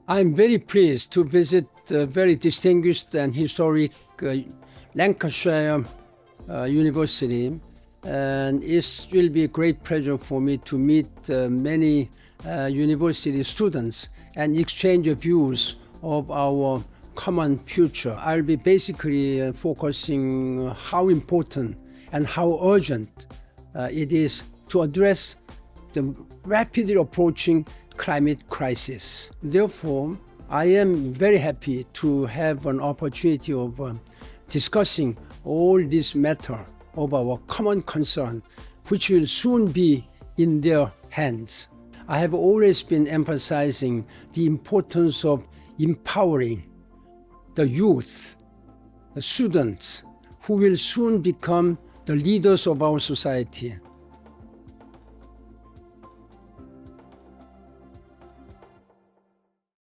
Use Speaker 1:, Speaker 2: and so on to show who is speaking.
Speaker 1: I'm very pleased to visit the very distinguished and historic Lancashire University, and it will be a great pleasure for me to meet many university students and exchange views of our common future. I'll be basically focusing how important and how urgent it is to address the rapidly approaching climate crisis. Therefore, I am very happy to have an opportunity of discussing all this matter of our common concern, which will soon be in their hands. I have always been emphasizing the importance of empowering the youth, the students, who will soon become the leaders of our society.